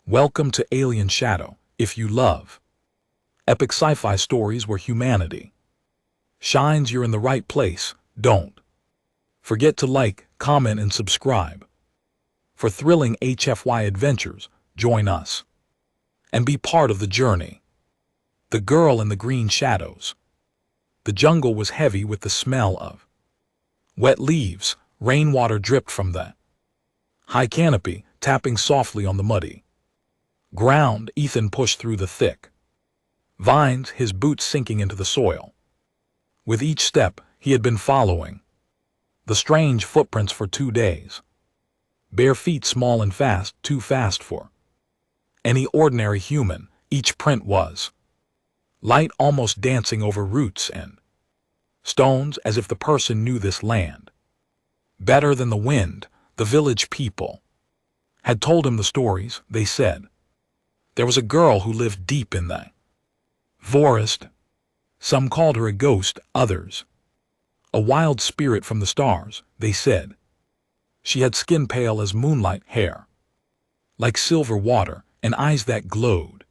Welcome to Alien Shadow. If you love epic sci-fi stories where humanity shines, you're in the right place. Don't forget to like, comment, and subscribe. For thrilling HFY adventures, join us and be part of the journey. The Girl in the Green Shadows. The jungle was heavy with the smell of wet leaves. Rainwater dripped from the high canopy, tapping softly on the muddy ground. Ethan pushed through the thick vines, his boots sinking into the soil. With each step, he had been following the strange footprints for 2 days. Bare feet, small and fast, too fast for any ordinary human. Each print was light, almost dancing over roots and stones, as if the person knew this land better than the wind. The village people had told him the stories. They said there was a girl who lived deep in the forest. Some called her a ghost, others a wild spirit from the stars. They said she had skin pale as moonlight, hair like silver water, and eyes that glowed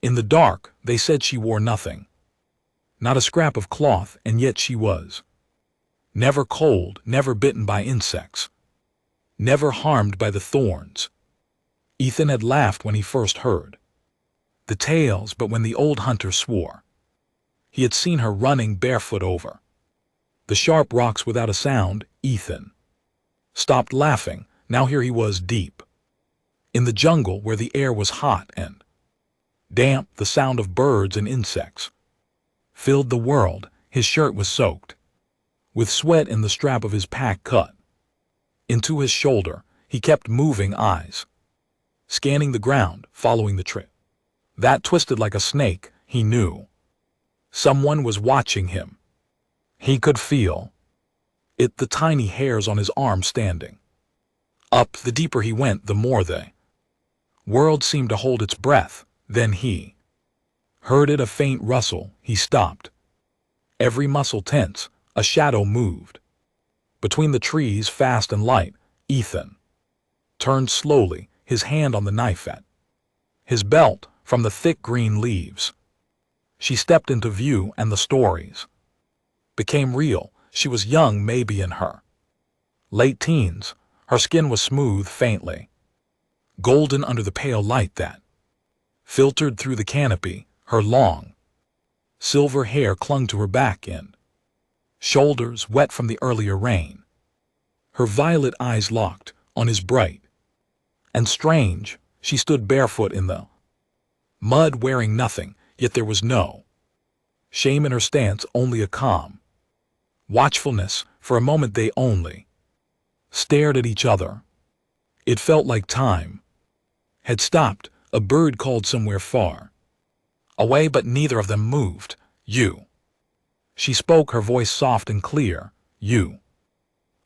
in the dark. They said she wore nothing, not a scrap of cloth, and yet she was never cold, never bitten by insects, never harmed by the thorns. Ethan had laughed when he first heard the tales, but when the old hunter swore he had seen her running barefoot over the sharp rocks without a sound, Ethan stopped laughing. Now here he was, deep in the jungle, where the air was hot and damp. The sound of birds and insects filled the world. His shirt was soaked with sweat, and the strap of his pack cut into his shoulder. He kept moving, eyes scanning the ground, following the trail that twisted like a snake. He knew someone was watching him. He could feel it, the tiny hairs on his arm standing up. The deeper he went, the more the world seemed to hold its breath. Then he heard it, a faint rustle. He stopped, every muscle tense. A shadow moved between the trees, fast and light. Ethan turned slowly, his hand on the knife at his belt. From the thick green leaves, she stepped into view, and the stories became real. She was young, maybe in her late teens. Her skin was smooth, faintly golden under the pale light that filtered through the canopy. Her long silver hair clung to her back and shoulders, wet from the earlier rain. Her violet eyes locked on his, bright and strange. She stood barefoot in the mud, wearing nothing, yet there was no shame in her stance, only a calm watchfulness. For a moment they only stared at each other. It felt like time had stopped. A bird called somewhere far away, but neither of them moved. You, she spoke, her voice soft and clear. You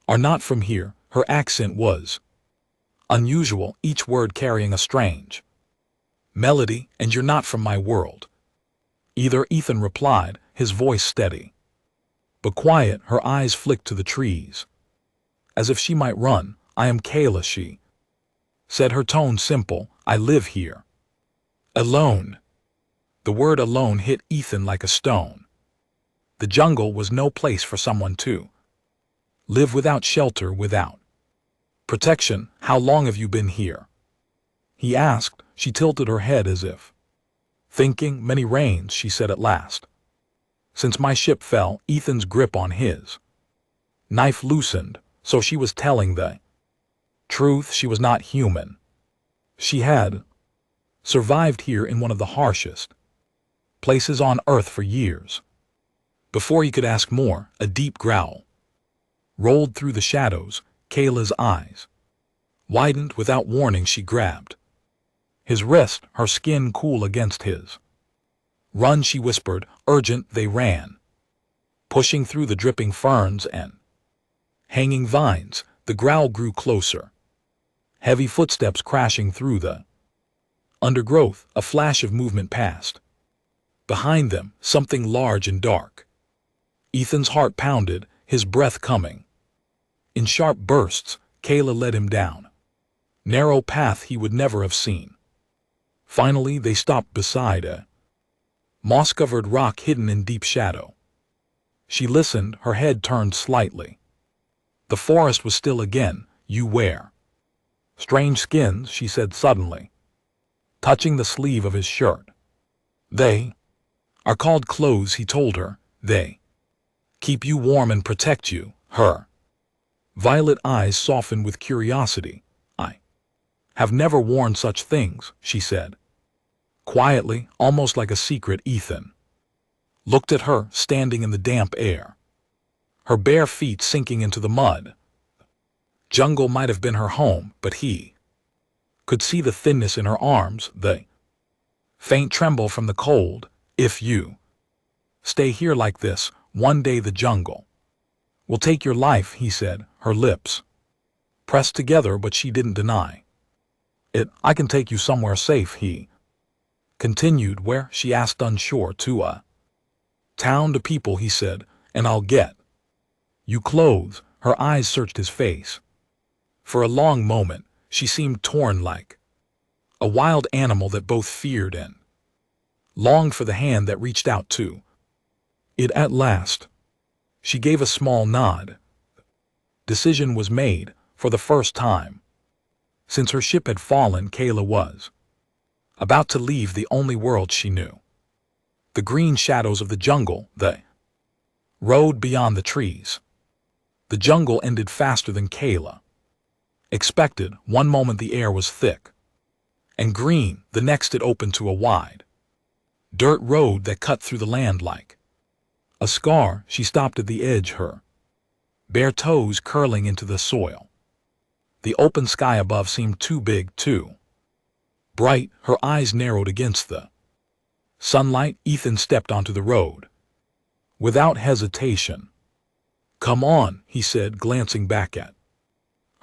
are not from here. Her accent was unusual, each word carrying a strange melody. And you're not from my world either, Ethan replied, his voice steady but quiet. Her eyes flicked to the trees, as if she might run. I am Kayla, she said, her tone simple. I live here alone. The word alone hit Ethan like a stone. The jungle was no place for someone to live without shelter, without protection. How long have you been here? He asked. She tilted her head as if thinking. Many rains, she said at last. Since my ship fell. Ethan's grip on his knife loosened. So she was telling the truth. She was not human. She had survived here in one of the harshest places on Earth for years. Before he could ask more, a deep growl rolled through the shadows. Kayla's eyes widened. Without warning, she grabbed his wrist, her skin cool against his. Run, she whispered, urgent. They ran, pushing through the dripping ferns and hanging vines. The growl grew closer, heavy footsteps crashing through the undergrowth. A flash of movement passed behind them, something large and dark. Ethan's heart pounded, his breath coming in sharp bursts. Kayla led him down narrow path he would never have seen Finally, they stopped beside a moss-covered rock hidden in deep shadow. She listened, her head turned slightly. The forest was still again. "You wear strange skins," she said suddenly, touching the sleeve of his shirt. "They are called clothes," he told her. "They keep you warm and protect you." Her violet eyes softened with curiosity. "I have never worn such things," she said. Quietly, almost like a secret, Ethan looked at her, standing in the damp air, her bare feet sinking into the mud. Jungle might have been her home, but he could see the thinness in her arms, the faint tremble from the cold. "If you stay here like this, one day the jungle will take your life," he said, her lips pressed together, but she didn't deny it. "I can take you somewhere safe," he continued. "Where?" she asked, unsure. "To a town, to people," he said, "and I'll get you clothes." Her eyes searched his face. For a long moment, she seemed torn, like a wild animal that both feared and longed for the hand that reached out to it. At last, she gave a small nod. Decision was made. For the first time since her ship had fallen, Kayla was about to leave the only world she knew. The green shadows of the jungle, the road beyond the trees. The jungle ended faster than Kayla expected. One moment the air was thick and green, the next it opened to a wide dirt road that cut through the land like a scar. She stopped at the edge, her bare toes curling into the soil. The open sky above seemed too big, too bright. Her eyes narrowed against the sunlight. Ethan stepped onto the road without hesitation. "Come on," he said, glancing back at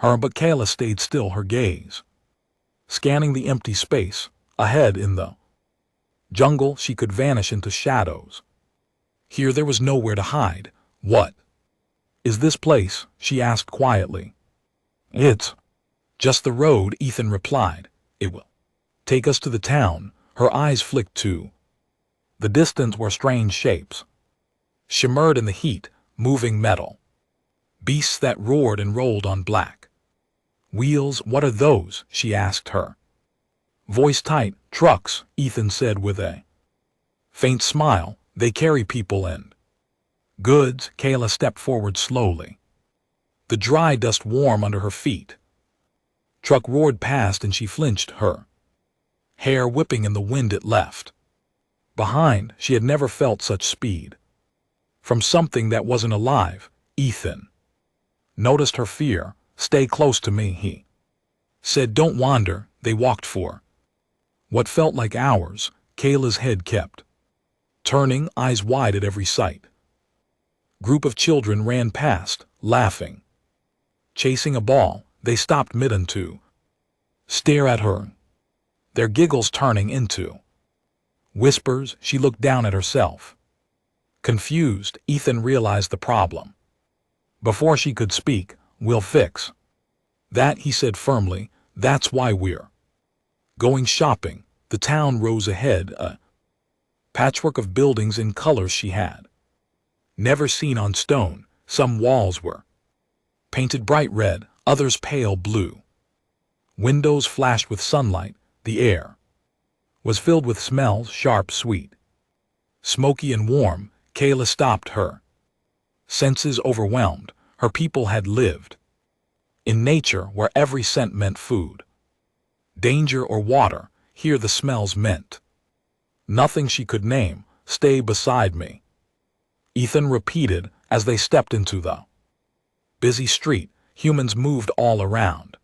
her, but Kayla stayed still, her gaze scanning the empty space ahead. In the jungle, she could vanish into shadows. Here there was nowhere to hide. "What is this place?" she asked quietly. "It's just the road," Ethan replied. "It will take us to the town." Her eyes flicked to the distance where strange shapes shimmered in the heat, moving metal beasts that roared and rolled on black wheels. "What are those?" she asked, her voice tight. "Trucks," Ethan said with a faint smile. "They carry people and goods." Kayla stepped forward slowly, the dry dust warm under her feet. Truck roared past and she flinched, her hair whipping in the wind it left behind. She had never felt such speed from something that wasn't alive. Ethan noticed her fear. "Stay close to me," he said. "Don't wander." They walked for what felt like hours. Kayla's head kept turning, eyes wide at every sight. Group of children ran past, laughing, chasing a ball. They stopped midden to stare at her, their giggles turning into whispers. She looked down at herself, confused. Ethan realized the problem before she could speak. "We'll fix that," he said firmly. "That's why we're going shopping." The town rose ahead, a patchwork of buildings in colors she had never seen on stone. Some walls were painted bright red, others pale blue. Windows flashed with sunlight. The air was filled with smells, sharp, sweet, smoky, and warm. Kayla stopped, her senses overwhelmed. Her people had lived in nature where every scent meant food, danger, or water. Here the smells meant nothing she could name. "Stay beside me," Ethan repeated as they stepped into the busy street. Humans moved all around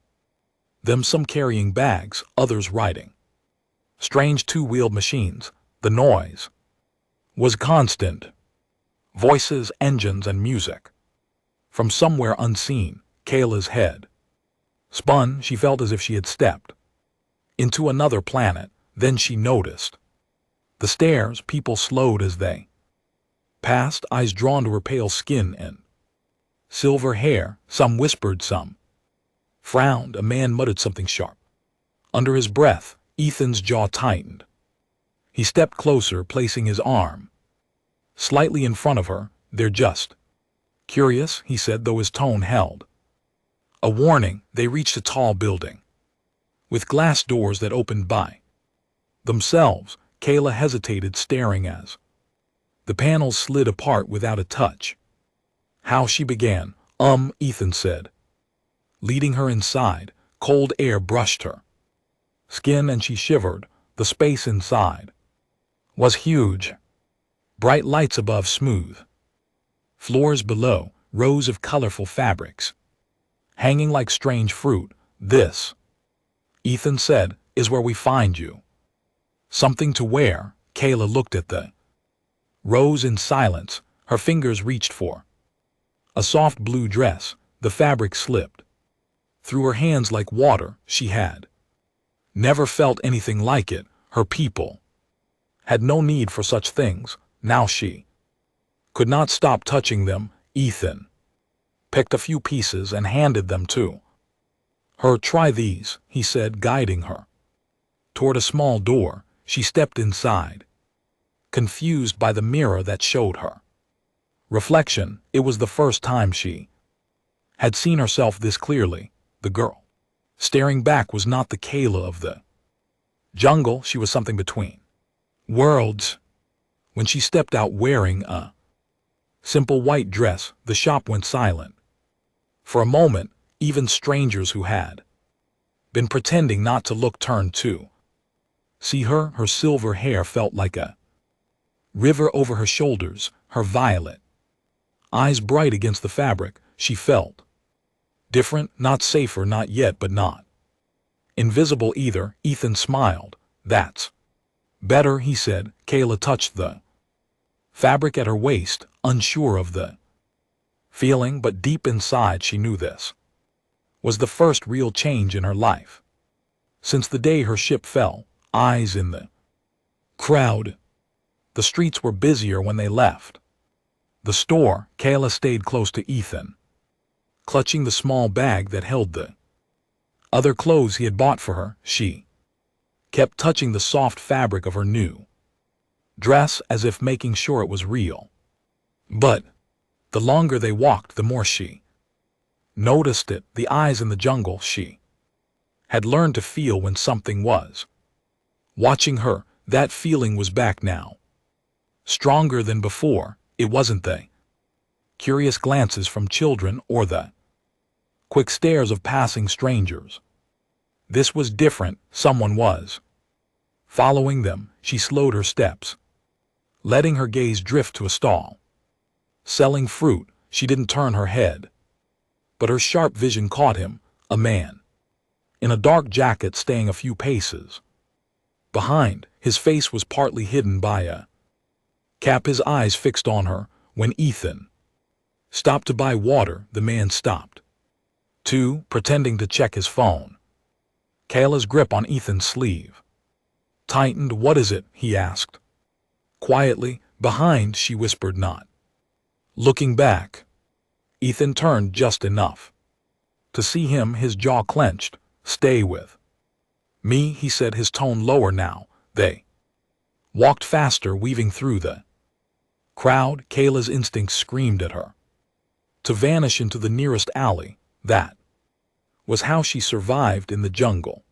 them, some carrying bags, others riding strange two-wheeled machines. The noise was constant. Voices, engines, and music from somewhere unseen. Kayla's head spun. She felt as if she had stepped into another planet. Then she noticed the stairs. People slowed as they passed, eyes drawn to her pale skin and silver hair. Some whispered, some frowned. A man muttered something sharp under his breath. Ethan's jaw tightened. He stepped closer, placing his arm slightly in front of her. They're just curious, he said, though his tone held a warning. They reached a tall building with glass doors that opened by themselves. Kayla hesitated, staring as the panels slid apart without a touch. How she began, Ethan said, leading her inside. Cold air brushed her skin and she shivered. The space inside was huge. Bright lights above, smooth floors below, rows of colorful fabrics hanging like strange fruit. This, Ethan said, is where we find you. Something to wear. Kayla looked at the rows in silence. Her fingers reached for a soft blue dress. The fabric slipped through her hands like water. She had never felt anything like it. Her people had no need for such things. Now she could not stop touching them. Ethan picked a few pieces and handed them to her. Try these, he said, guiding her toward a small door. She stepped inside, confused by the mirror that showed her reflection. It was the first time she had seen herself this clearly. The girl staring back was not the Kayla of the jungle. She was something between worlds. When she stepped out wearing a simple white dress, the shop went silent. For a moment, even strangers who had been pretending not to look turned to see her. Her silver hair felt like a river over her shoulders, her violet eyes bright against the fabric. She felt different, not safer, not yet, but not invisible either. Ethan smiled. That's better, he said. Kayla touched the fabric at her waist, unsure of the feeling, but deep inside she knew this was the first real change in her life since the day her ship fell. Eyes in the crowd. The streets were busier when they left the store. Kayla stayed close to Ethan, clutching the small bag that held the other clothes he had bought for her. She kept touching the soft fabric of her new dress as if making sure it was real. But the longer they walked, the more she noticed it. The eyes in the jungle. She had learned to feel when something was watching her. That feeling was back now, stronger than before. It wasn't the curious glances from children or the quick stares of passing strangers. This was different. Someone was following them. She slowed her steps, letting her gaze drift to a stall selling fruit. She didn't turn her head, but her sharp vision caught him, a man in a dark jacket staying a few paces behind. His face was partly hidden by a cap, his eyes fixed on her. When Ethan stopped to buy water, the man stopped too, pretending to check his phone. Kayla's grip on Ethan's sleeve tightened. What is it? He asked quietly. Behind, she whispered, not looking back. Ethan turned just enough to see him, his jaw clenched. Stay with me, he said, his tone lower now. They walked faster, weaving through the crowd. Kayla's instincts screamed at her to vanish into the nearest alley. That was how she survived in the jungle.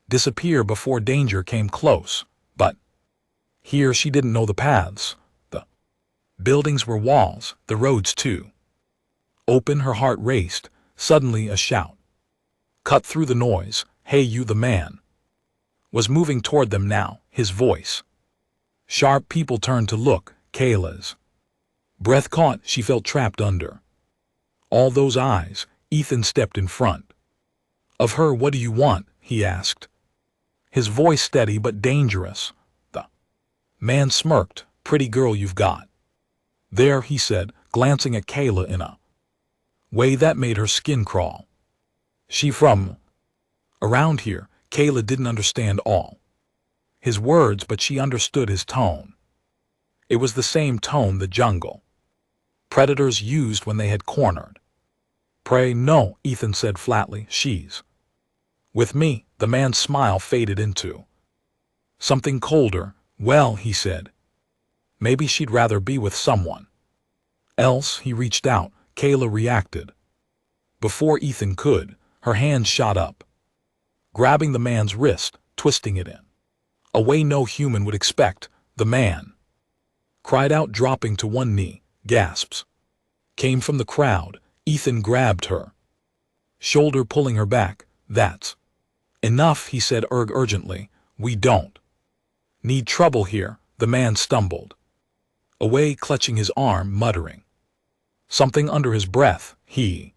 Disappear before danger came close. But here she didn't know the paths. The buildings were walls, the roads too. Open, her heart raced. Suddenly a shout cut through the noise. Hey, you! The man was moving toward them now, his voice sharp. People turned to look. Kayla's breath caught. She felt trapped under all those eyes. Ethan stepped in front of her. What do you want? He asked, his voice steady but dangerous. The man smirked. Pretty girl you've got there, he said, glancing at Kayla in a way that made her skin crawl. She from around here? Kayla didn't understand all his words, but she understood his tone. It was the same tone the jungle predators used when they had cornered prey. No, Ethan said flatly. She's with me. The man's smile faded into something colder. Well, he said, maybe she'd rather be with someone else. He reached out. Kayla reacted. Before Ethan could, her hand shot up, grabbing the man's wrist, twisting it in a way no human would expect. The man cried out, dropping to one knee. Gasps came from the crowd. Ethan grabbed her shoulder, pulling her back. That's enough, he said urgently. We don't need trouble here. The man stumbled away, clutching his arm, muttering something under his breath. He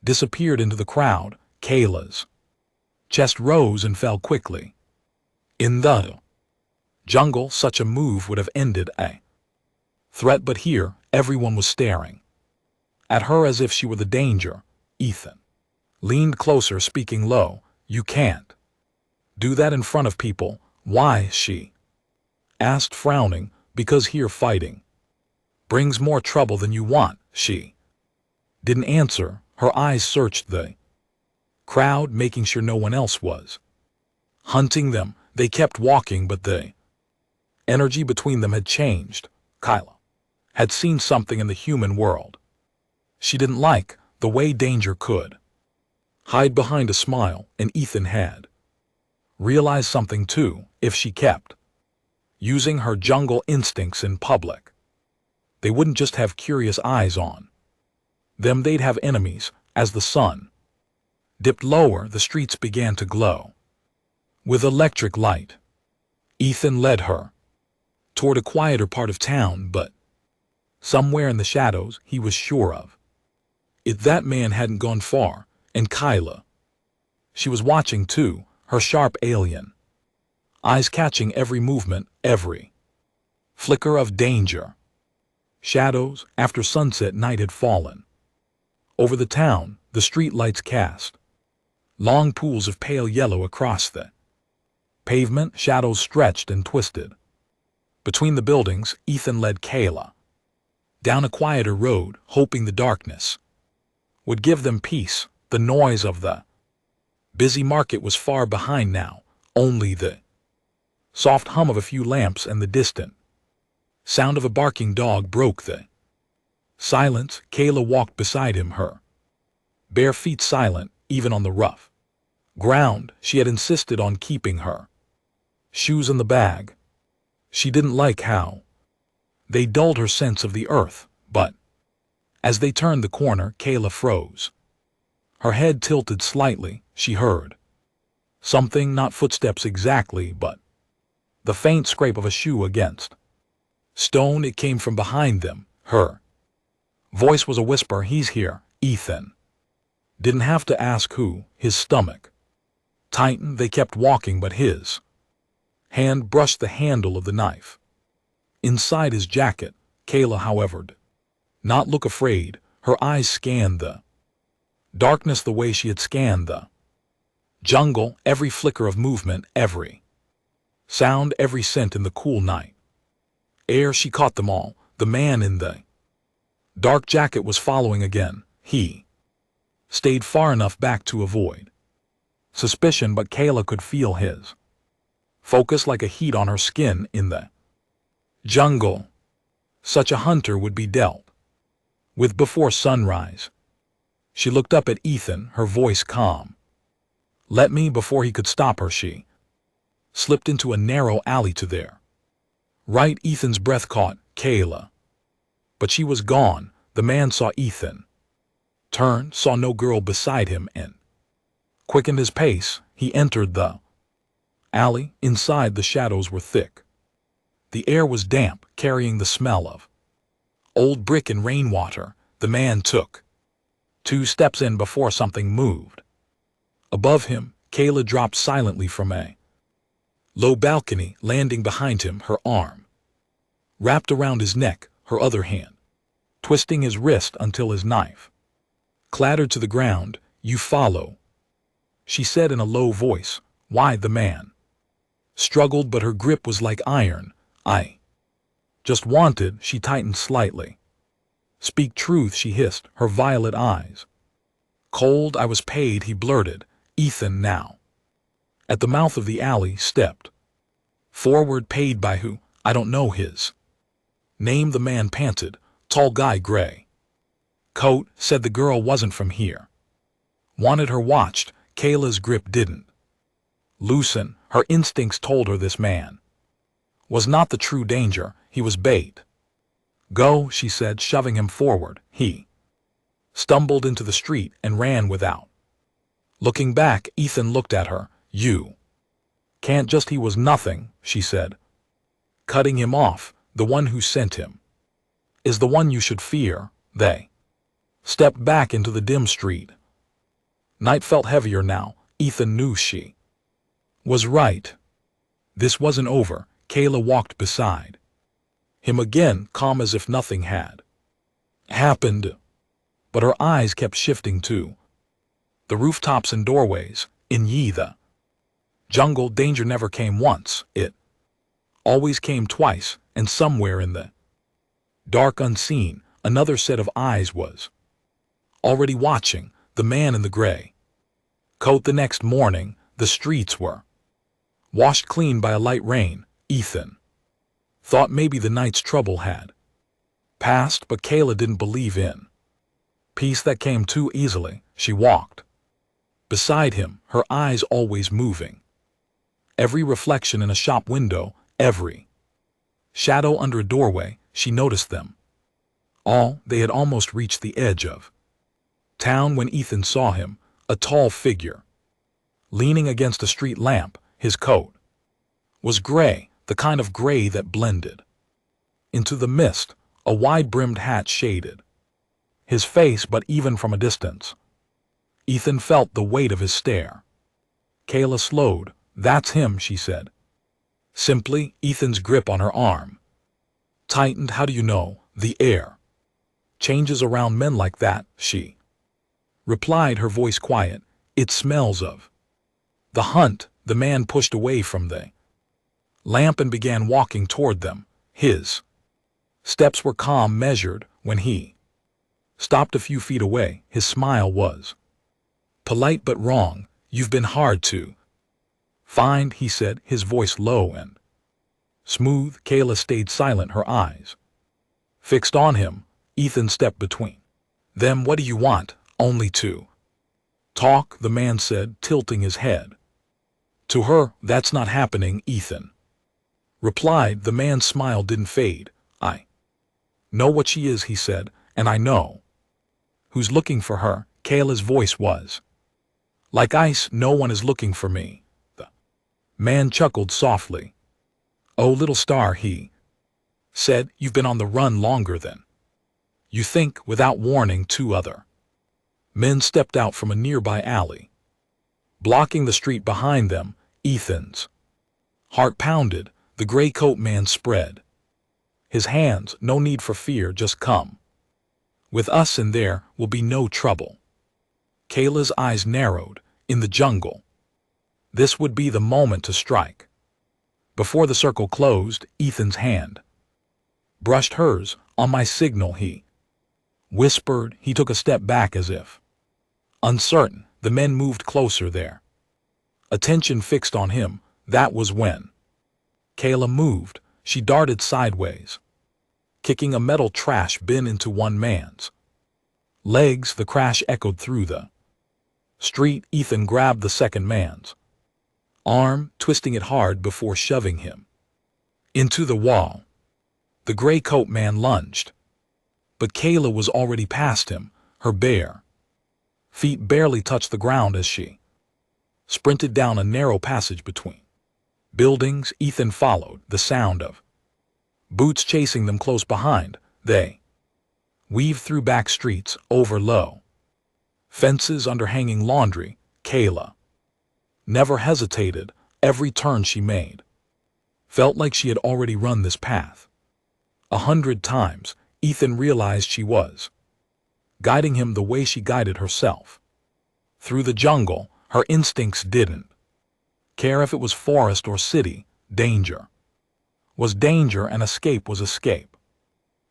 disappeared into the crowd. Kayla's chest rose and fell quickly. In the jungle, such a move would have ended a threat, but here everyone was staring at her as if she were the danger. Ethan leaned closer, speaking low. You can't do that in front of people. Why? She asked, frowning. Because here fighting brings more trouble than you want. She didn't answer. Her eyes searched the crowd, making sure no one else was hunting them. They kept walking, but the energy between them had changed. Kyla had seen something in the human world she didn't like, the way danger could hide behind a smile, and Ethan had realized something too. If she kept using her jungle instincts in public, they wouldn't just have curious eyes on them, they'd have enemies. As the sun dipped lower, the streets began to glow with electric light. Ethan led her toward a quieter part of town, but somewhere in the shadows, he was sure of it, that man hadn't gone far. And Kyla, she was watching too, her sharp alien eyes catching every movement, every flicker of danger. Shadows after sunset. Night had fallen over the town. The street lights cast long pools of pale yellow across the pavement. Shadows stretched and twisted between the buildings. Ethan led Kayla down a quieter road, hoping the darkness would give them peace. The noise of the busy market was far behind now, only the soft hum of a few lamps and the distant sound of a barking dog broke the silence. Kayla walked beside him, her bare feet silent even on the rough ground. She had insisted on keeping her shoes in the bag. She didn't like how they dulled her sense of the earth, but as they turned the corner, Kayla froze. Her head tilted slightly. She heard something, not footsteps exactly, but the faint scrape of a shoe against stone. It came from behind them. Her voice was a whisper. He's here. Ethan didn't have to ask who. His stomach tightened. They kept walking, but his hand brushed the handle of the knife inside his jacket. Kayla, however, did not look afraid. Her eyes scanned the darkness the way she had scanned the jungle, every flicker of movement, every sound, every scent in the cool night air. She caught them all. The man in the dark jacket was following again. He stayed far enough back to avoid suspicion, but Kayla could feel his focus like a heat on her skin. In the jungle, such a hunter would be dealt with before sunrise. She looked up at Ethan, her voice calm. Let me. Before he could stop her, she slipped into a narrow alley to their right. Ethan's breath caught. Kayla. But she was gone. The man saw Ethan turn, saw no girl beside him, and quickened his pace. He entered the alley. Inside, the shadows were thick. The air was damp, carrying the smell of old brick and rainwater. The man took 2 steps in before something moved above him. Kayla dropped silently from a low balcony, landing behind him, her arm wrapped around his neck, her other hand twisting his wrist until his knife clattered to the ground. You follow, she said in a low voice. Why? The man struggled, but her grip was like iron. I just wanted. She tightened slightly. Speak truth, she hissed, her violet eyes cold. I was paid, he blurted. Ethan, now At the mouth of the alley stepped forward, paid by who? I don't know his name, the man panted. Tall guy, gray coat, said the girl wasn't from here. Wanted her watched. Kayla's grip didn't loosen. Her instincts told her this man was not the true danger, he was bait. Go, she said, shoving him forward. He stumbled into the street and ran without looking back. Ethan looked at her. You can't just. He was nothing, she said, cutting him off. The one who sent him is the one you should fear. They stepped back into the dim street. Night felt heavier now. Ethan knew she was right. This wasn't over. Kayla walked beside him again, calm as if nothing had happened. But her eyes kept shifting to the rooftops and doorways. In the jungle, danger never came once. It always came twice, and somewhere in the dark, unseen, another set of eyes was already watching. The man in the gray coat. The next morning, the streets were washed clean by a light rain. Ethan thought maybe the night's trouble had passed, but Kayla didn't believe in peace that came too easily. She walked beside him, her eyes always moving. Every reflection in a shop window, every shadow under a doorway, she noticed them all. They had almost reached the edge of town when Ethan saw him, a tall figure leaning against a street lamp. His coat was gray, the kind of gray that blended into the mist. A wide-brimmed hat shaded his face, but even from a distance, Ethan felt the weight of his stare. Kayla slowed. That's him, she said simply. Ethan's grip on her arm tightened. How do you know? The air changes around men like that, she replied, her voice quiet. It smells of the hunt. The man pushed away from the lamp and began walking toward them. His steps were calm, measured. When he stopped a few feet away, his smile was polite but wrong. You've been hard to find, he said, his voice low and smooth. Kayla stayed silent, her eyes fixed on him. Ethan stepped between them. What do you want? Only to talk, the man said, tilting his head to her. That's not happening, Ethan replied. The man's smile didn't fade. I know what she is, he said, and I know who's looking for her. Kayla's voice was like ice. No one is looking for me. The man chuckled softly. Oh, little star, he said, you've been on the run longer than you think. Without warning, two other men stepped out from a nearby alley, blocking the street behind them. Ethan's heart pounded. The gray coat man spread his hands. No need for fear, just come with us and there will be no trouble. Kayla's eyes narrowed. In the jungle, this would be the moment to strike. Before the circle closed, Ethan's hand brushed hers. On my signal, he whispered. He took a step back as if uncertain. The men moved closer, their attention fixed on him. That was when Kayla moved. She darted sideways, kicking a metal trash bin into one man's legs. The crash echoed through the street. Ethan grabbed the second man's arm, twisting it hard before shoving him into the wall. The gray coat man lunged, but Kayla was already past him. Her bare feet barely touched the ground as she sprinted down a narrow passage between buildings. Ethan followed, the sound of boots chasing them close behind. They weaved through back streets, over low fences, under hanging laundry. Kayla never hesitated. Every turn she made felt like she had already run this path 100 times. Ethan realized she was guiding him the way she guided herself through the jungle. Her instincts didn't care if it was forest or city. Danger was danger and escape was escape.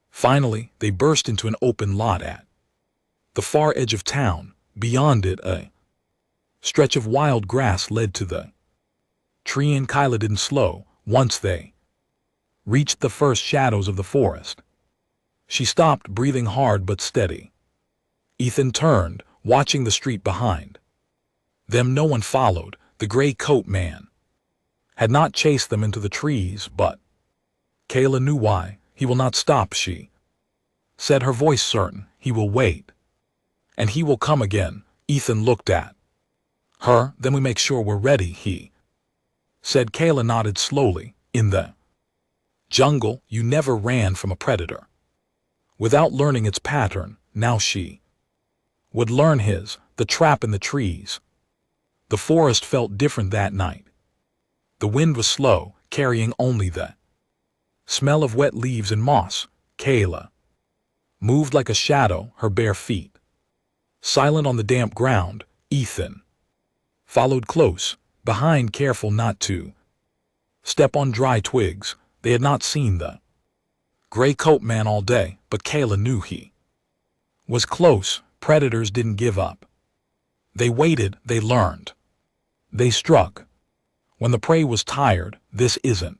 Finally, they burst into an open lot at the far edge of town. Beyond it, a stretch of wild grass led to the Tree and Kyla didn't slow once they reached the first shadows of the forest. She stopped, breathing hard but steady. Ethan turned, watching the street behind them. No one followed. The gray coat man had not chased them into the trees, but Kayla knew why. He will not stop, she said, her voice certain. He will wait. And he will come again. Ethan looked at her. Then we make sure we're ready, he said. Kayla nodded slowly. In the jungle, you never ran from a predator without learning its pattern. Now she would learn his, the trap in the trees. The forest felt different that night. The wind was slow, carrying only the smell of wet leaves and moss. Kayla moved like a shadow, her bare feet silent on the damp ground. Ethan followed close behind, careful not to step on dry twigs. They had not seen the gray coat man all day, but Kayla knew he was close. Predators didn't give up. They waited, they learned. They struck when the prey was tired. This isn't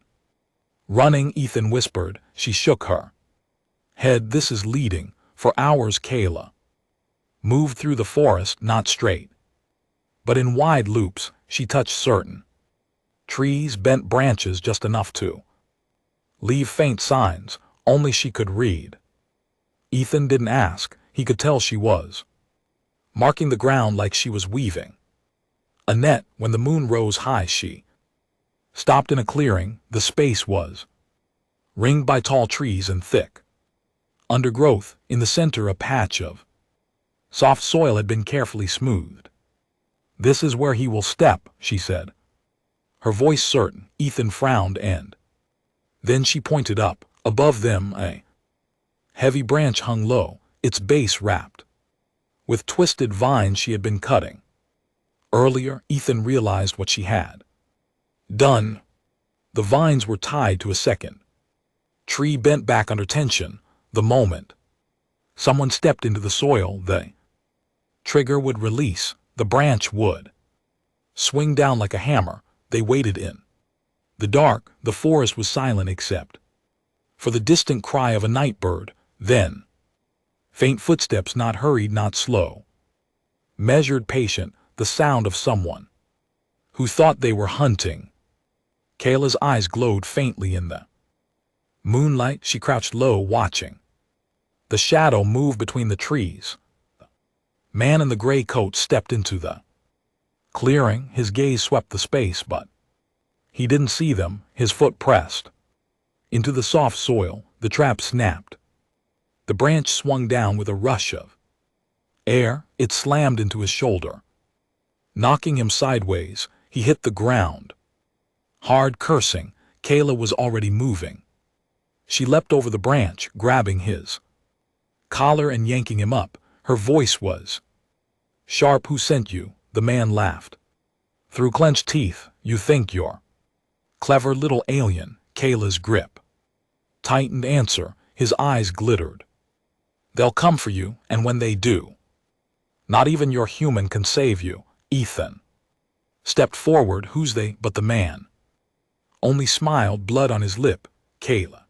running, Ethan whispered. She shook her head. This is leading. For hours Kayla moved through the forest, not straight, but in wide loops. She touched certain trees, bent branches just enough to leave faint signs only she could read. Ethan didn't ask. He could tell she was marking the ground like she was weaving a net. When the moon rose high, she stopped in a clearing. The space was ringed by tall trees and thick undergrowth. In the center, a patch of soft soil had been carefully smoothed. This is where he will step, she said, her voice certain. Ethan frowned, and then she pointed up. Above them, a heavy branch hung low, its base wrapped with twisted vines she had been cutting earlier. Ethan realized what she had done. The vines were tied to a second tree, bent back under tension. The moment someone stepped into the soil, the trigger would release. The branch would swing down like a hammer. They waited in the dark. The forest was silent except for the distant cry of a night bird. Then faint footsteps, not hurried, not slow, measured, patient, the sound of someone who thought they were hunting. Kayla's eyes glowed faintly in the moonlight. She crouched low, watching the shadow move between the trees. The man in the gray coat stepped into the clearing. His gaze swept the space, but he didn't see them. His foot pressed into the soft soil. The trap snapped. The branch swung down with a rush of air. It slammed into his shoulder, knocking him sideways. He hit the ground hard, cursing. Kayla was already moving. She leapt over the branch, grabbing his collar and yanking him up. Her voice was sharp. Who sent you? The man laughed through clenched teeth. You think you're clever, little alien. Kayla's grip tightened. Answer. His eyes glittered. They'll come for you, and when they do, not even your human can save you. Ethan stepped forward. Who's they? But the man only smiled, blood on his lip. Kayla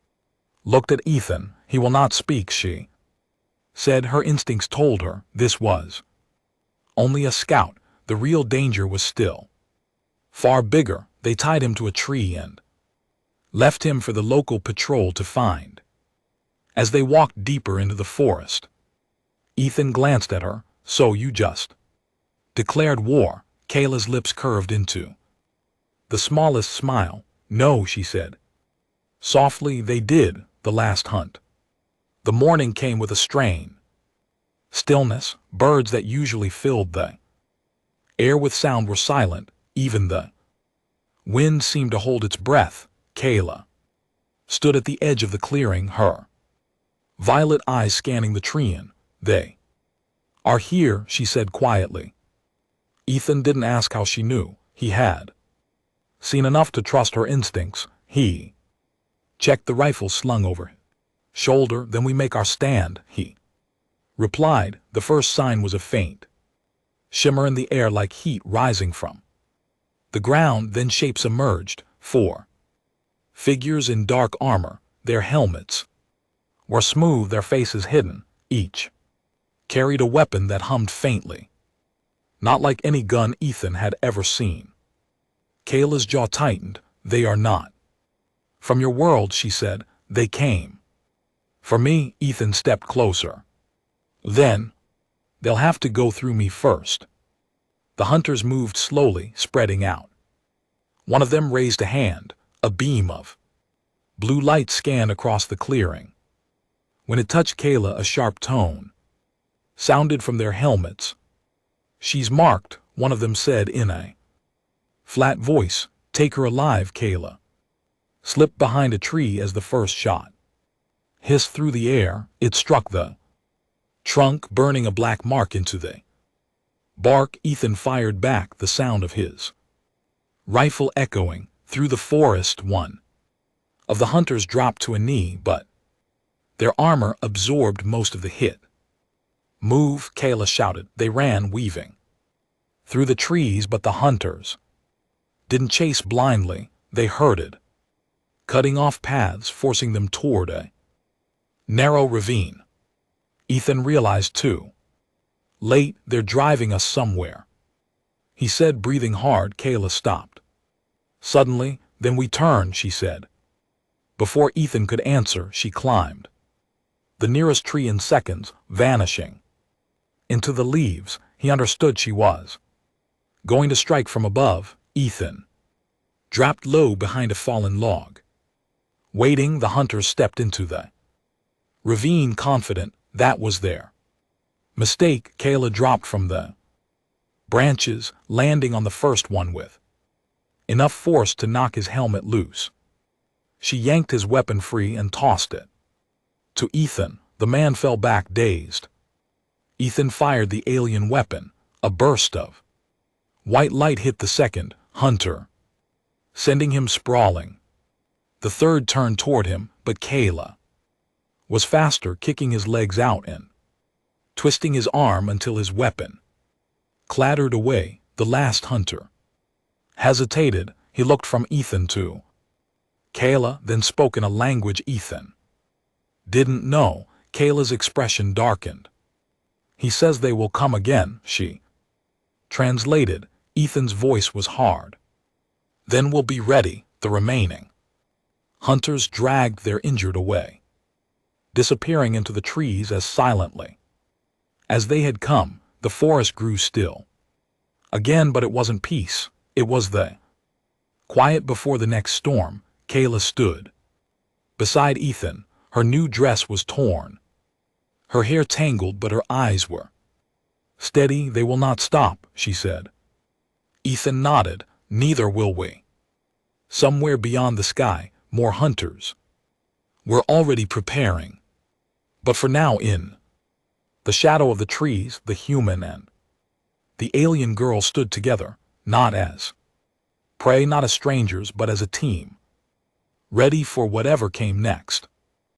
looked at Ethan. He will not speak, she said. Her instincts told her this was only a scout. The real danger was still far bigger. They tied him to a tree and left him for the local patrol to find. As they walked deeper into the forest, Ethan glanced at her. So you just declared war? Kayla's lips curved into the smallest smile. No, she said softly. They did the last hunt. The morning came with a strain stillness. Birds that usually filled the air with sound were silent. Even the wind seemed to hold its breath. Kayla stood at the edge of the clearing, her violet eyes scanning the tree. They are here, she said quietly. Ethan didn't ask how she knew. He had seen enough to trust her instincts. He checked the rifle slung over his shoulder. Then we make our stand, he replied. The first sign was a faint shimmer in the air, like heat rising from The ground then shapes emerged, 4 figures in dark armor, their helmets were smooth, their faces hidden, each carried a weapon that hummed faintly. Not like any gun Ethan had ever seen. Kayla's jaw tightened. They are not from your world, she said. They came for me. Ethan stepped closer. Then, they'll have to go through me first. The hunters moved slowly, spreading out. One of them raised a hand. A beam of blue light scanned across the clearing. When it touched Kayla, a sharp tone sounded from their helmets. She's marked, one of them said in a flat voice. Take her alive. Kayla slipped behind a tree as the first shot hissed through the air. It struck the trunk, burning a black mark into the bark. Ethan fired back, the sound of his rifle echoing through the forest. One of the hunters dropped to a knee, but their armor absorbed most of the hit. Move, Kayla shouted. They ran, weaving through the trees, but the hunters didn't chase blindly. They herded, cutting off paths, forcing them toward a narrow ravine. Ethan realized too late, they're driving us somewhere, he said, breathing hard. Kayla stopped suddenly. Then we turn, she said. Before Ethan could answer, she climbed the nearest tree in seconds, vanishing into the leaves. He understood she was going to strike from above. Ethan dropped low behind a fallen log. Waiting, the hunters stepped into the ravine, confident that was their mistake. Kayla dropped from the branches, landing on the first one with enough force to knock his helmet loose. She yanked his weapon free and tossed it to Ethan. The man fell back, dazed. Ethan fired the alien weapon. A burst of white light hit the second hunter, sending him sprawling. The third turned toward him, but Kayla was faster, kicking his legs out and twisting his arm until his weapon clattered away. The last hunter hesitated. He looked from Ethan to Kayla, then spoke in a language Ethan didn't know. Kayla's expression darkened. He says they will come again, she translated. Ethan's voice was hard. Then we'll be ready. The remaining hunters dragged their injured away, disappearing into the trees as silently as they had come. The forest grew still again, but it wasn't peace. It was the quiet before the next storm. Kayla stood beside Ethan. Her new dress was torn, her hair tangled, but her eyes were steady. They will not stop, she said. Ethan nodded. Neither will we. Somewhere beyond the sky, more hunters were already preparing. But for now, in the shadow of the trees, the human and the alien girl stood together, not as prey, not as strangers, but as a team, ready for whatever came next.